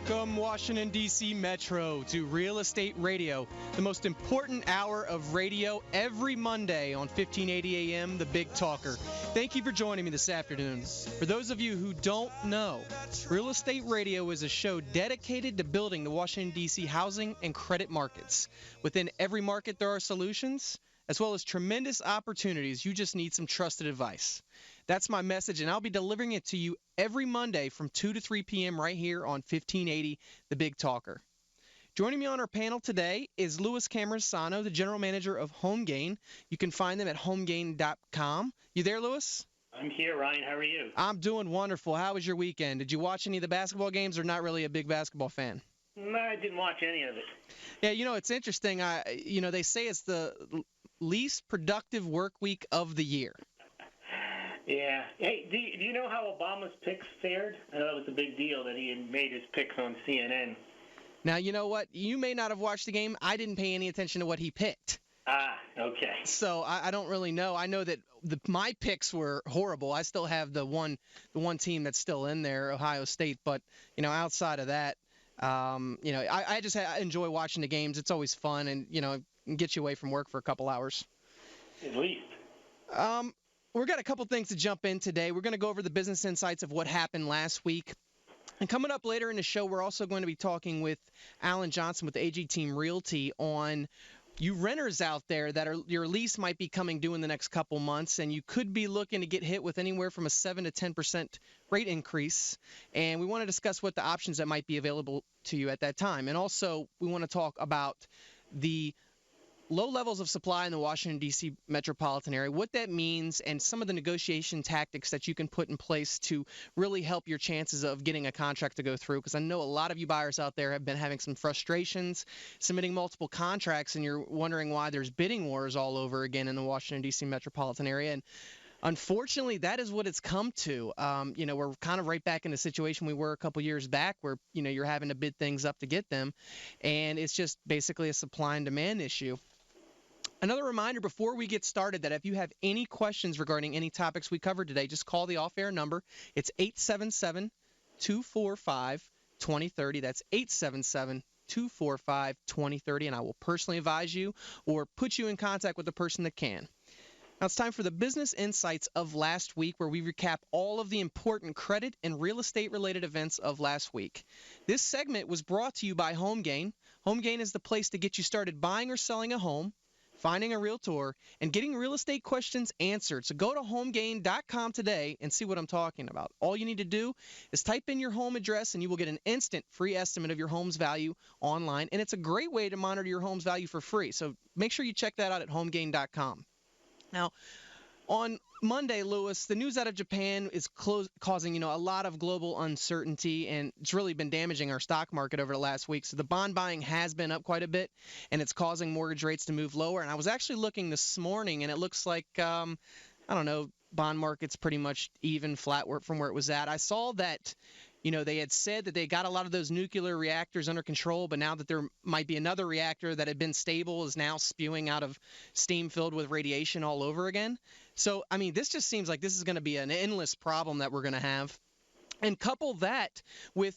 Welcome, Washington, D.C. Metro, to Real Estate Radio, the most important hour of radio every Monday on 1580 AM, The Big Talker. Thank you for joining me this afternoon. For those of you who don't know, Real Estate Radio is a show dedicated to building the Washington, D.C. housing and credit markets. Within every market, there are solutions, as well as tremendous opportunities. You just need some trusted advice. That's my message, and I'll be delivering it to you every Monday from 2 to 3 p.m. right here on 1580, The Big Talker. Joining me on our panel today is Louis Cammarosano, the general manager of HomeGain. You can find them at homegain.com. You there, Louis? I'm here, Ryan. How are you? I'm doing wonderful. How was your weekend? Did you watch any of the basketball games, or not really a big basketball fan? No, I didn't watch any of it. Yeah, it's interesting. They say it's the least productive work week of the year. Yeah. Hey, do you know how Obama's picks fared? I know it was a big deal that he had made his picks on CNN. Now, you know what? You may not have watched the game. I didn't pay any attention to what he picked. Ah, okay. So I don't really know. I know that my picks were horrible. I still have the one team that's still in there, Ohio State. But, outside of that, I just enjoy watching the games. It's always fun and, get you away from work for a couple hours. At least. We've got a couple things to jump in today. We're going to go over the business insights of what happened last week. And coming up later in the show, we're also going to be talking with Alan Johnson with AG Team Realty on you renters out there that your lease might be coming due in the next couple months, and you could be looking to get hit with anywhere from a 7 to 10% rate increase. And we want to discuss what the options that might be available to you at that time. And also, we want to talk about the low levels of supply in the Washington, D.C. metropolitan area, what that means, and some of the negotiation tactics that you can put in place to really help your chances of getting a contract to go through. Because I know a lot of you buyers out there have been having some frustrations submitting multiple contracts, and you're wondering why there's bidding wars all over again in the Washington, D.C. metropolitan area. And unfortunately, that is what it's come to. We're kind of right back in the situation we were a couple years back where, you're having to bid things up to get them. And it's just basically a supply and demand issue. Another reminder before we get started that if you have any questions regarding any topics we covered today, just call the off-air number. It's 877-245-2030. That's 877-245-2030, and I will personally advise you or put you in contact with the person that can. Now it's time for the business insights of last week, where we recap all of the important credit and real estate-related events of last week. This segment was brought to you by HomeGain. HomeGain is the place to get you started buying or selling a home, finding a realtor, and getting real estate questions answered. So go to homegain.com today and see what I'm talking about. All you need to do is type in your home address, and you will get an instant free estimate of your home's value online. And it's a great way to monitor your home's value for free. So make sure you check that out at homegain.com. Now, on Monday, Louis, the news out of Japan is causing, a lot of global uncertainty, and it's really been damaging our stock market over the last week. So the bond buying has been up quite a bit, and it's causing mortgage rates to move lower. And I was actually looking this morning, and it looks like, bond market's pretty much even, flat from where it was at. I saw that, they had said that they got a lot of those nuclear reactors under control, but now that there might be another reactor that had been stable is now spewing out of steam filled with radiation all over again. So, this just seems like this is going to be an endless problem that we're going to have. And couple that with,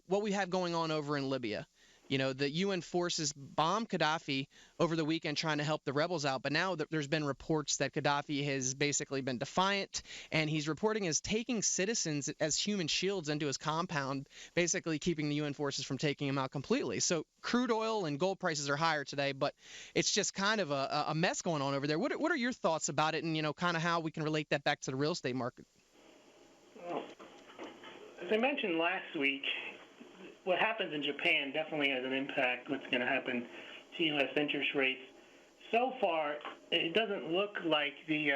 what we have going on over in Libya. The UN forces bombed Gaddafi over the weekend trying to help the rebels out. But now there's been reports that Gaddafi has basically been defiant, and he's reporting as taking citizens as human shields into his compound, basically keeping the UN forces from taking him out completely. So crude oil and gold prices are higher today, but it's just kind of a mess going on over there. What are your thoughts about it, and, kind of how we can relate that back to the real estate market? Well, as I mentioned last week, what happens in Japan definitely has an impact what's going to happen to U.S. interest rates. So far, it doesn't look like the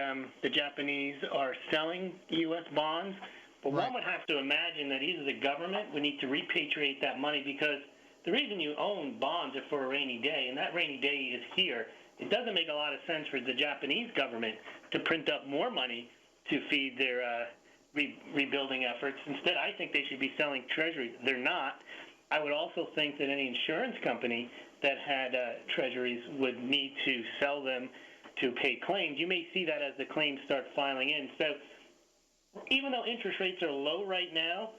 Japanese are selling U.S. bonds, but Right. One would have to imagine that either the government would need to repatriate that money, because the reason you own bonds are for a rainy day, and that rainy day is here. It doesn't make a lot of sense for the Japanese government to print up more money to feed their rebuilding efforts. Instead, I think they should be selling treasuries. They're not. I would also think that any insurance company that had treasuries would need to sell them to pay claims. You may see that as the claims start filing in. So even though interest rates are low right now,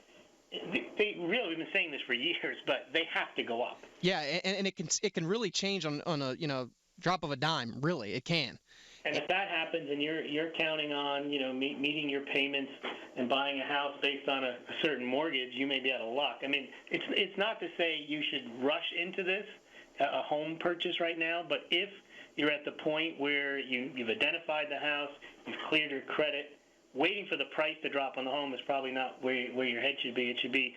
They really have been saying this for years, but they have to go up. Yeah, and it can really change on a drop of a dime. Really, it can. And if that happens, and you're counting on meeting your payments and buying a house based on a certain mortgage, you may be out of luck. I mean, it's not to say you should rush into this a home purchase right now, but if you're at the point where you've identified the house, you've cleared your credit, waiting for the price to drop on the home is probably not where your head should be. It should be,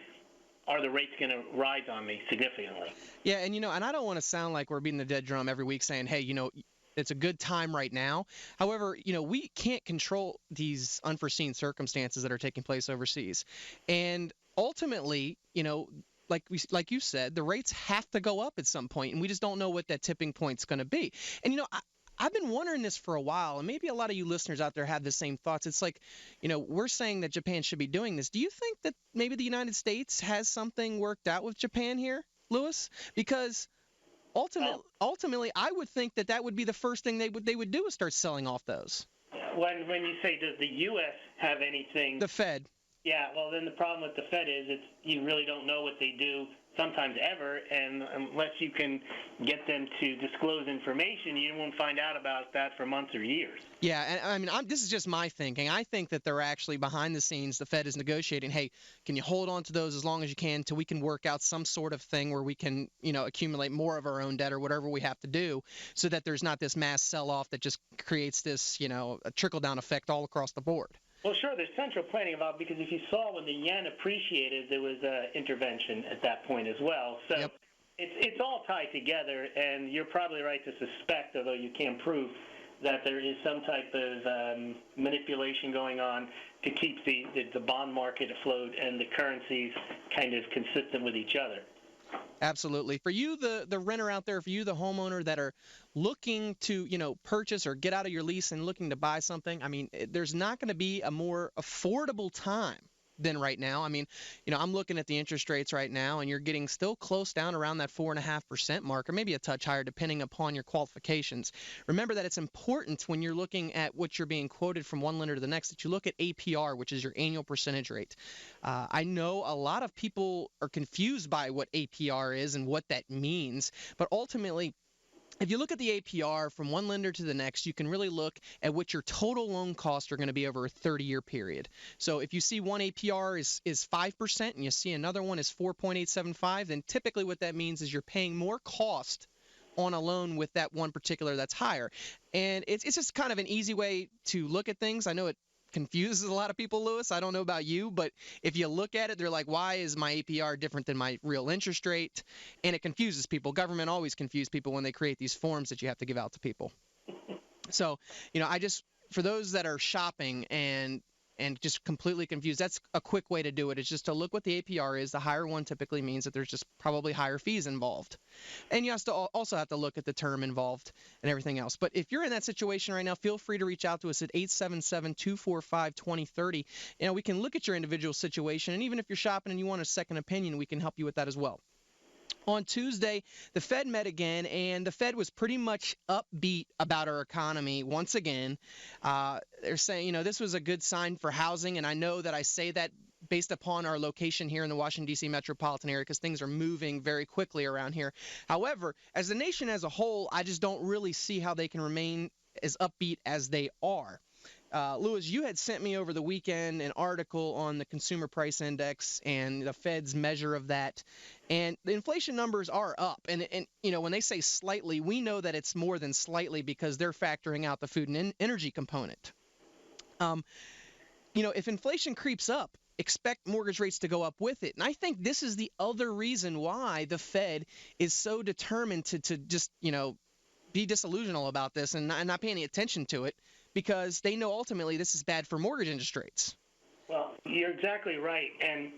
are the rates going to rise on me significantly? Yeah, and and I don't want to sound like we're beating the dead drum every week saying, hey, it's a good time right now. However, we can't control these unforeseen circumstances that are taking place overseas. And ultimately, like you said, the rates have to go up at some point, and we just don't know what that tipping point's going to be. And I've been wondering this for a while, and maybe a lot of you listeners out there have the same thoughts. It's like, we're saying that Japan should be doing this. Do you think that maybe the United States has something worked out with Japan here, Lewis? Because ultimately, I would think that would be the first thing they would do is start selling off those. When you say, does the U.S. have anything? The Fed. Yeah, well, then the problem with the Fed is you really don't know what they do sometimes ever, and unless you can get them to disclose information, you won't find out about that for months or years. Yeah, and I mean, this is just my thinking. I think that they're actually behind the scenes, the Fed is negotiating, hey, can you hold on to those as long as you can till we can work out some sort of thing where we can, accumulate more of our own debt or whatever we have to do so that there's not this mass sell-off that just creates this, a trickle-down effect all across the board. Well, sure, there's central planning involved because if you saw when the yen appreciated, there was intervention at that point as well. So yep. It's all tied together, and you're probably right to suspect, although you can't prove, that there is some type of manipulation going on to keep the bond market afloat and the currencies kind of consistent with each other. Absolutely. For you, the renter out there, for you, the homeowner that are looking to, purchase or get out of your lease and looking to buy something, I mean, there's not going to be a more affordable time than right now. I mean, I'm looking at the interest rates right now, and you're getting still close down around that 4.5% mark, or maybe a touch higher depending upon your qualifications. Remember that it's important when you're looking at what you're being quoted from one lender to the next that you look at APR, which is your annual percentage rate. I know a lot of people are confused by what APR is and what that means, but ultimately, if you look at the APR from one lender to the next, you can really look at what your total loan costs are going to be over a 30-year period. So if you see one APR is 5% and you see another one is 4.875, then typically what that means is you're paying more cost on a loan with that one particular that's higher. And it's just kind of an easy way to look at things. I know it confuses a lot of people, Lewis. I don't know about you, but if you look at it, they're like, why is my APR different than my real interest rate? And it confuses people. Government always confuses people when they create these forms that you have to give out to people. So, for those that are shopping and just completely confused, that's a quick way to do it. It's just to look what the APR is. The higher one typically means that there's just probably higher fees involved. And you also have to look at the term involved and everything else. But if you're in that situation right now, feel free to reach out to us at 877-245-2030. We can look at your individual situation. And even if you're shopping and you want a second opinion, we can help you with that as well. On Tuesday, the Fed met again, and the Fed was pretty much upbeat about our economy once again. They're saying, this was a good sign for housing, and I know that I say that based upon our location here in the Washington, D.C. metropolitan area because things are moving very quickly around here. However, as a nation as a whole, I just don't really see how they can remain as upbeat as they are. Lewis, you had sent me over the weekend an article on the Consumer Price Index and the Fed's measure of that. And the inflation numbers are up. And when they say slightly, we know that it's more than slightly because they're factoring out the food and energy component. If inflation creeps up, expect mortgage rates to go up with it. And I think this is the other reason why the Fed is so determined to just, be disillusional about this and not pay any attention to it, because they know ultimately this is bad for mortgage interest rates. Well, you're exactly right. And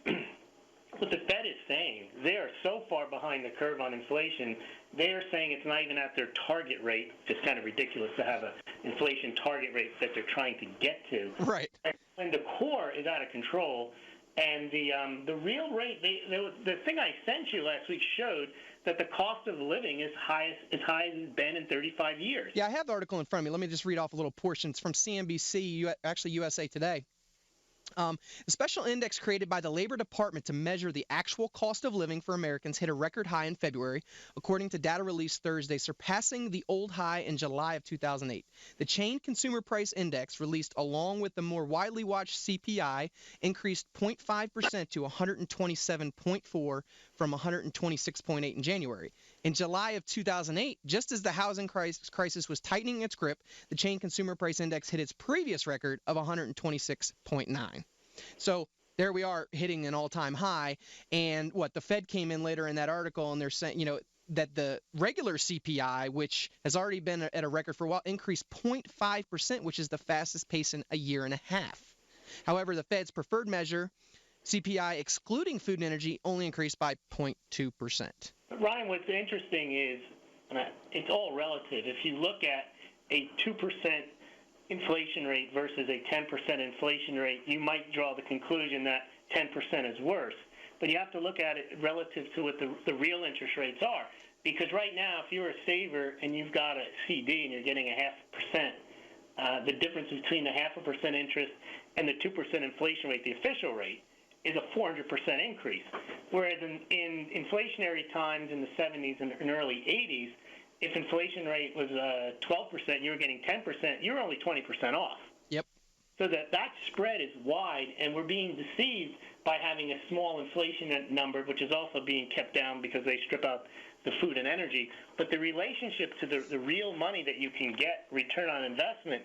what the Fed is saying, they are so far behind the curve on inflation, they are saying it's not even at their target rate. It's kind of ridiculous to have an inflation target rate that they're trying to get to. Right. And when the core is out of control, and the real rate, the thing I sent you last week showed that the cost of living is high as it's been in 35 years. Yeah, I have the article in front of me. Let me just read off a little portion. It's from CNBC, actually USA Today. The special index created by the Labor Department to measure the actual cost of living for Americans hit a record high in February, according to data released Thursday, surpassing the old high in July of 2008. The Chain Consumer Price Index, released along with the more widely watched CPI, increased 0.5% to 127.4 from 126.8 in January. In July of 2008, just as the housing crisis was tightening its grip, the Chain Consumer Price Index hit its previous record of 126.9. So there we are hitting an all-time high. And the Fed came in later in that article, and they're saying, that the regular CPI, which has already been at a record for a while, increased 0.5%, which is the fastest pace in a year and a half. However, the Fed's preferred measure, CPI excluding food and energy, only increased by 0.2%. Ryan, what's interesting is it's all relative. If you look at a 2% inflation rate versus a 10% inflation rate, you might draw the conclusion that 10% is worse. But you have to look at it relative to what the real interest rates are. Because right now, if you're a saver and you've got a CD and you're getting a 0.5%, the difference between the 0.5% interest and the 2% inflation rate, the official rate, is a 400% increase. Whereas in inflationary times in the 70s and early 80s, if inflation rate was 12% and you were getting 10%, you were only 20% off. Yep. So that spread is wide, and we're being deceived by having a small inflation number, which is also being kept down because they strip out the food and energy. But the relationship to the real money that you can get, return on investment,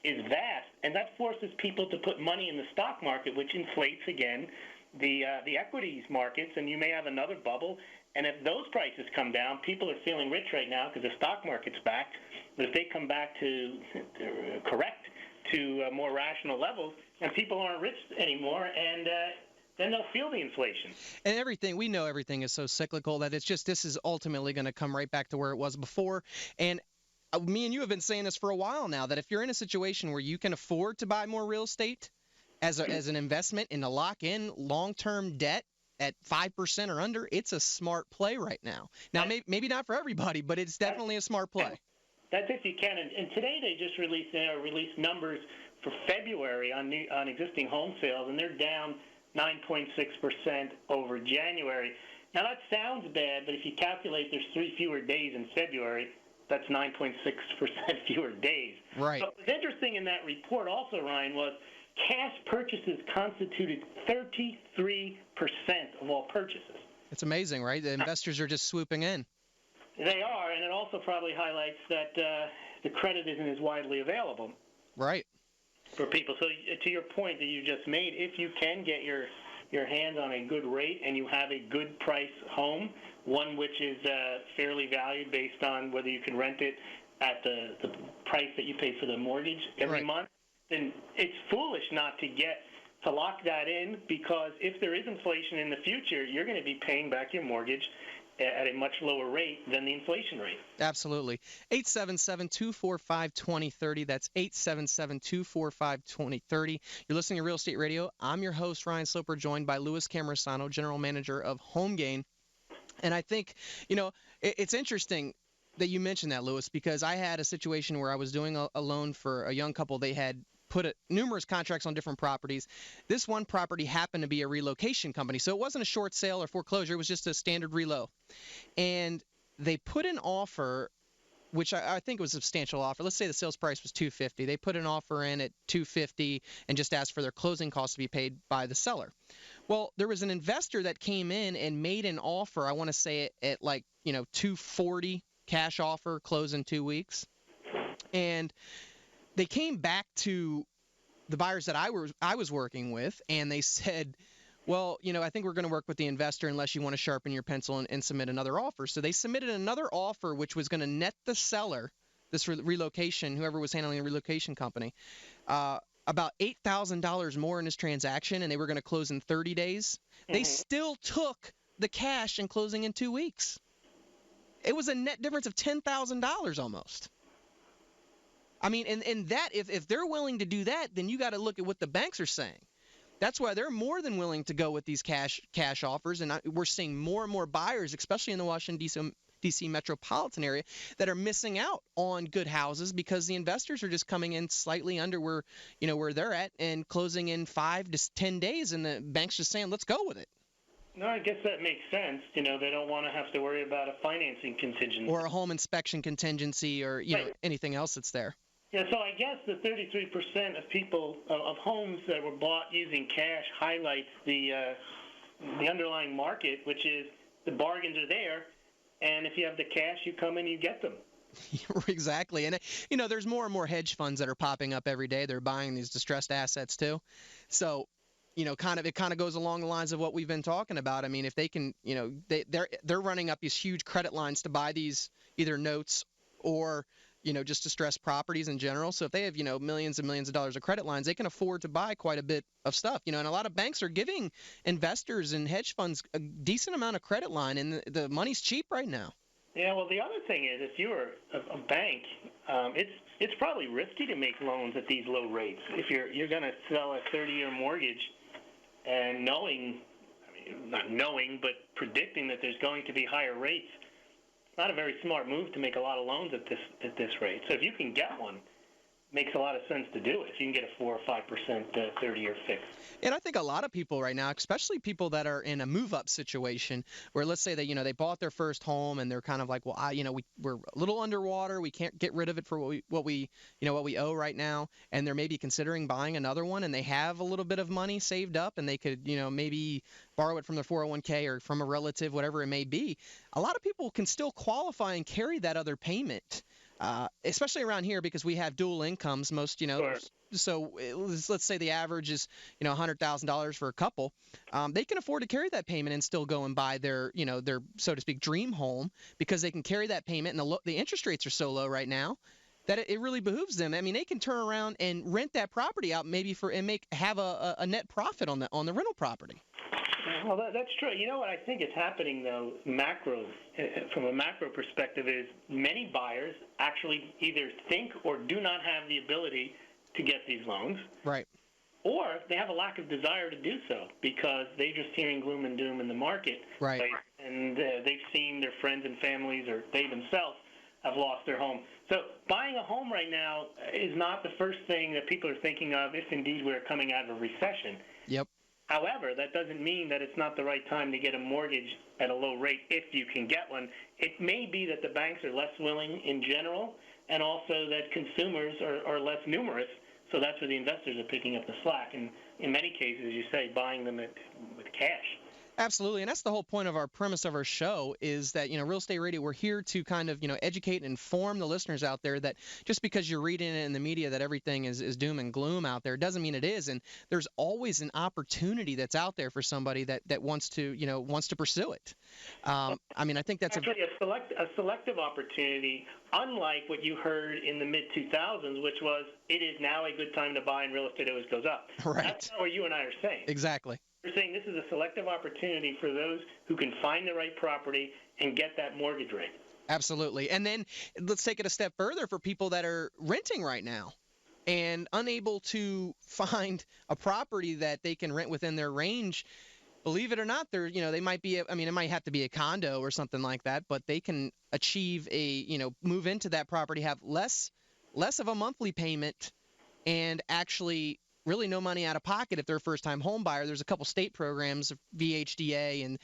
is vast, and that forces people to put money in the stock market, which inflates, again, the equities markets, and you may have another bubble. And if those prices come down, people are feeling rich right now because the stock market's back. But if they come back to correct to more rational levels, and people aren't rich anymore, and then they'll feel the inflation. And we know everything is so cyclical that this is ultimately going to come right back to where it was before. And me and you have been saying this for a while now, that if you're in a situation where you can afford to buy more real estate as an investment and to lock in long-term debt at 5% or under, it's a smart play right now. Now, maybe not for everybody, but it's definitely a smart play. That's if you can. And today they just released numbers for February on existing home sales, and they're down 9.6% over January. Now, that sounds bad, but if you calculate there's 3 fewer days in February, that's 9.6% fewer days. Right. But what's interesting in that report also, Ryan, was cash purchases constituted 33% of all purchases. It's amazing, right? The investors are just swooping in. They are, and it also probably highlights that the credit isn't as widely available. Right. For people. So to your point that you just made, if you can get your hands on a good rate and you have a good price home, one which is fairly valued based on whether you can rent it at the price that you pay for the mortgage every month, then it's foolish not to lock that in, because if there is inflation in the future, you're going to be paying back your mortgage at a much lower rate than the inflation rate. Absolutely. 877-245-2030. That's 877-245-2030. You're listening to Real Estate Radio. I'm your host, Ryan Sloper, joined by Louis Cammarosano, General Manager of HomeGain. And I think, it's interesting that you mentioned that, Louis, because I had a situation where I was doing a loan for a young couple. They had put numerous contracts on different properties. This one property happened to be a relocation company, so it wasn't a short sale or foreclosure. It was just a standard relo. And they put an offer, which I think was a substantial offer. Let's say the sales price was $250. They put an offer in at $250 and just asked for their closing costs to be paid by the seller. Well, there was an investor that came in and made an offer, I want to say at $240 cash offer, close in 2 weeks. And they came back to the buyers that I was working with, and they said, well, I think we're going to work with the investor unless you want to sharpen your pencil and submit another offer. So they submitted another offer, which was going to net the seller, this relocation, whoever was handling the relocation company, about $8,000 more in this transaction, and they were going to close in 30 days. Mm-hmm. They still took the cash and closing in 2 weeks. It was a net difference of $10,000 almost. I mean, and that if they're willing to do that, then you got to look at what the banks are saying. That's why they're more than willing to go with these cash offers, and we're seeing more and more buyers, especially in the Washington, D.C. metropolitan area that are missing out on good houses because the investors are just coming in slightly under where they're at and closing in 5 to 10 days, and the bank's just saying, let's go with it. No, I guess that makes sense. They don't want to have to worry about a financing contingency. Or a home inspection contingency or, anything else that's there. Yeah, so I guess the 33% of people, of homes that were bought using cash highlights the underlying market, which is the bargains are there, and if you have the cash, you come and you get them. Exactly. And, there's more and more hedge funds that are popping up every day. They're buying these distressed assets too. So, it kind of goes along the lines of what we've been talking about. I mean, if they can, they're running up these huge credit lines to buy these either notes or, just distressed properties in general. So if they have, millions and millions of dollars of credit lines, they can afford to buy quite a bit of stuff, and a lot of banks are giving investors and hedge funds a decent amount of credit line, and the money's cheap right now. Yeah, well, the other thing is, if you're a bank, it's probably risky to make loans at these low rates. If you're going to sell a 30-year mortgage and not knowing, but predicting that there's going to be higher rates, it's not a very smart move to make a lot of loans at this rate. So if you can get one, makes a lot of sense to do it. If you can get a 4 or 5% 30-year fix. And I think a lot of people right now, especially people that are in a move-up situation, where let's say that they bought their first home and they're kind of like, well, we're a little underwater, we can't get rid of it for what we owe right now, and they're maybe considering buying another one, and they have a little bit of money saved up, and they could maybe borrow it from their 401k or from a relative, whatever it may be. A lot of people can still qualify and carry that other payment. Especially around here because we have dual incomes. Most, Sure. So let's say the average is, $100,000 for a couple. They can afford to carry that payment and still go and buy their, their, so to speak, dream home because they can carry that payment, and the interest rates are so low right now that it really behooves them. I mean, they can turn around and rent that property out maybe have a net profit on the rental property. Well, that's true. You know what I think is happening, though, from a macro perspective, is many buyers actually either think or do not have the ability to get these loans. Right. Or they have a lack of desire to do so because they're just hearing gloom and doom in the market. Right. And they've seen their friends and families or they themselves have lost their home. So buying a home right now is not the first thing that people are thinking of if indeed we're coming out of a recession. Yep. However, that doesn't mean that it's not the right time to get a mortgage at a low rate if you can get one. It may be that the banks are less willing in general, and also that consumers are less numerous, so that's where the investors are picking up the slack. And in many cases, as you say, buying them with cash. Absolutely, and that's the whole point of our premise of our show is that, Real Estate Radio, we're here to kind of, educate and inform the listeners out there that just because you're reading it in the media that everything is doom and gloom out there doesn't mean it is, and there's always an opportunity that's out there for somebody that wants to pursue it. I think that's actually a selective opportunity, unlike what you heard in the mid-2000s, which was it is now a good time to buy and real estate always goes up. Right. That's not what you and I are saying. Exactly. We're saying this is a selective opportunity for those who can find the right property and get that mortgage rate. Absolutely. And then let's take it a step further for people that are renting right now and unable to find a property that they can rent within their range. Believe it or not, they might be, it might have to be a condo or something like that, but they can achieve move into that property, have less of a monthly payment, and actually really no money out of pocket if they're a first-time home buyer. There's a couple state programs, VHDA, and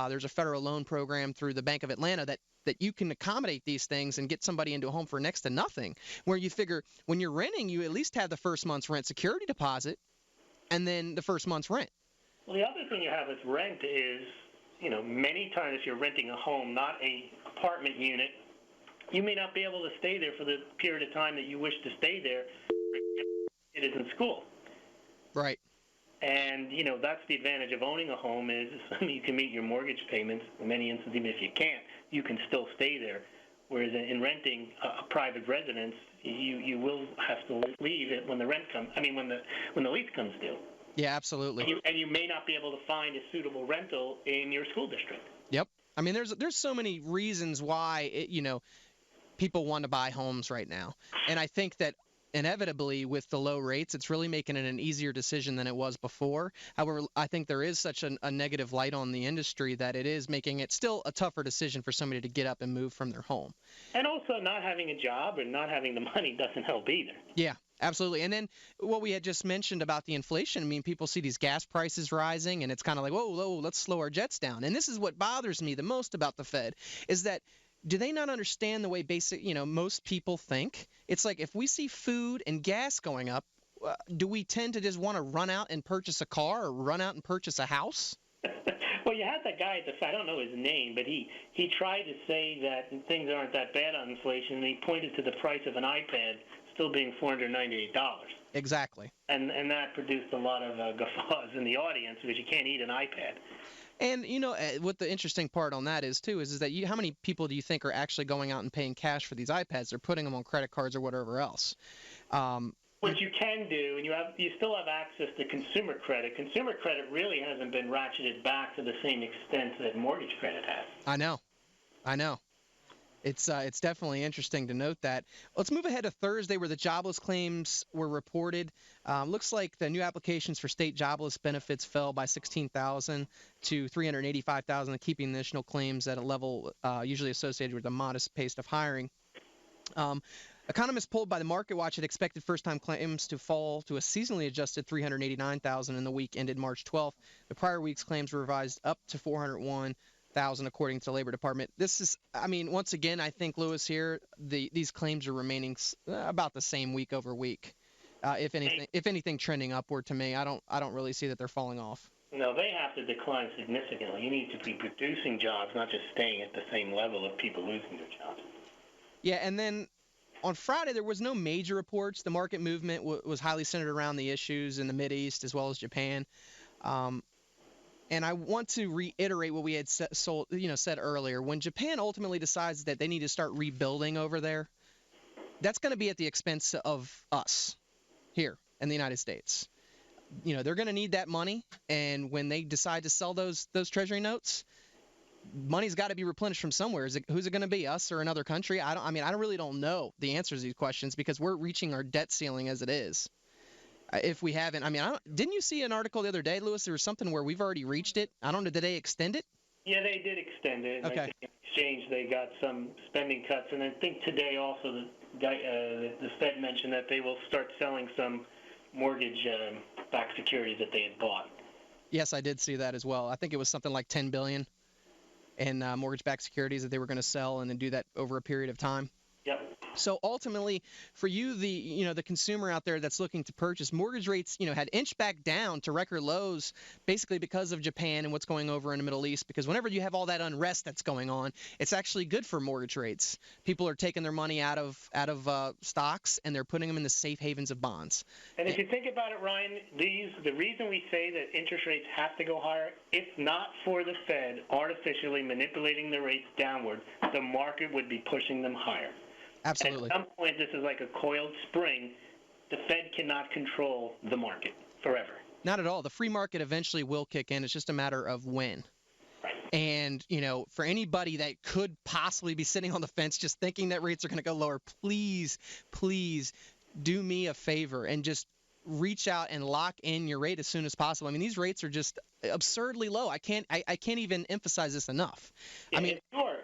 there's a federal loan program through the Bank of Atlanta that you can accommodate these things and get somebody into a home for next to nothing, where you figure when you're renting, you at least have the first month's rent security deposit and then the first month's rent. Well, the other thing you have with rent is, many times if you're renting a home, not a apartment unit, you may not be able to stay there for the period of time that you wish to stay there. It is in school. Right. And, that's the advantage of owning a home is you can meet your mortgage payments. In many instances, even if you can't, you can still stay there. Whereas in renting a private residence, you will have to leave it when the rent comes. When the lease comes due. Yeah, absolutely. And you may not be able to find a suitable rental in your school district. Yep. There's so many reasons why people want to buy homes right now, and I think that inevitably, with the low rates, it's really making it an easier decision than it was before. However, I think there is such a negative light on the industry that it is making it still a tougher decision for somebody to get up and move from their home. And also, not having a job and not having the money doesn't help either. Yeah, absolutely. And then what we had just mentioned about the inflation, I mean, people see these gas prices rising, and it's kind of like, whoa, let's slow our jets down. And this is what bothers me the most about the Fed, is that do they not understand the way most people think? It's like if we see food and gas going up, do we tend to just want to run out and purchase a car or run out and purchase a house? Well, you had that guy at the Fed, I don't know his name, but he tried to say that things aren't that bad on inflation, and he pointed to the price of an iPad still being $498. Exactly. And that produced a lot of guffaws in the audience because you can't eat an iPad. And, what the interesting part on that is, too, is that how many people do you think are actually going out and paying cash for these iPads? They're putting them on credit cards or whatever else. What you can do, and you still have access to consumer credit. Consumer credit really hasn't been ratcheted back to the same extent that mortgage credit has. I know. It's definitely interesting to note that. Let's move ahead to Thursday, where the jobless claims were reported. Looks like the new applications for state jobless benefits fell by 16,000 to 385,000, keeping the national claims at a level usually associated with a modest pace of hiring. Economists polled by the MarketWatch had expected first-time claims to fall to a seasonally adjusted 389,000 in the week ended March 12th. The prior week's claims were revised up to 401,000, according to the Labor Department. This is, once again, I think, Lewis, here, these claims are remaining about the same week over week. If anything, trending upward to me. I don't really see that they're falling off. No, they have to decline significantly. You need to be producing jobs, not just staying at the same level of people losing their jobs. Yeah, and then on Friday, there was no major reports. The market movement was highly centered around the issues in the Mideast as well as Japan. And I want to reiterate what we had said earlier. When Japan ultimately decides that they need to start rebuilding over there, that's going to be at the expense of us here in the United States. They're going to need that money, and when they decide to sell those treasury notes, money's got to be replenished from somewhere. Who's it going to be, us or another country? I really don't know the answers to these questions because we're reaching our debt ceiling as it is. If we haven't, didn't you see an article the other day, Lewis? There was something where we've already reached it. I don't know, did they extend it? Yeah, they did extend it. Okay. I think in exchange, they got some spending cuts, and I think today also the Fed mentioned that they will start selling some mortgage-backed securities that they had bought. Yes, I did see that as well. I think it was something like $10 billion in mortgage-backed securities that they were going to sell and then do that over a period of time. Yep. So ultimately, for you, the consumer out there that's looking to purchase, mortgage rates, had inched back down to record lows, basically because of Japan and what's going over in the Middle East. Because whenever you have all that unrest that's going on, it's actually good for mortgage rates. People are taking their money out of stocks and they're putting them in the safe havens of bonds. And if you think about it, Ryan, the reason we say that interest rates have to go higher, if not for the Fed artificially manipulating the rates downward, the market would be pushing them higher. Absolutely. At some point, this is like a coiled spring. The Fed cannot control the market forever. Not at all. The free market eventually will kick in. It's just a matter of when. Right. And, for anybody that could possibly be sitting on the fence just thinking that rates are going to go lower, please do me a favor and just reach out and lock in your rate as soon as possible. These rates are just absurdly low. I can't even emphasize this enough. Yeah,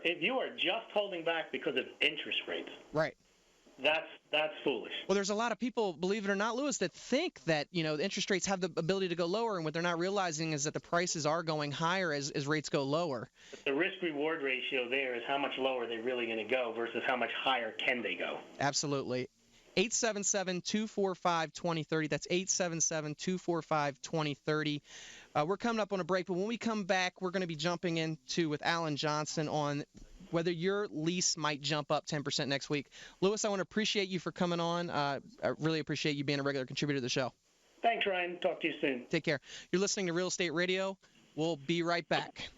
if you are just holding back because of interest rates, right, that's foolish. Well, there's a lot of people, believe it or not, Lewis, that think that the interest rates have the ability to go lower, and what they're not realizing is that the prices are going higher as rates go lower. But the risk-reward ratio there is how much lower they're really going to go versus how much higher can they go. Absolutely. 877-245-2030. That's 877-245-2030. We're coming up on a break, but when we come back, we're going to be jumping into with Alan Johnson on whether your lease might jump up 10% next week. Lewis, I want to appreciate you for coming on. I really appreciate you being a regular contributor to the show. Thanks, Ryan. Talk to you soon. Take care. You're listening to Real Estate Radio. We'll be right back.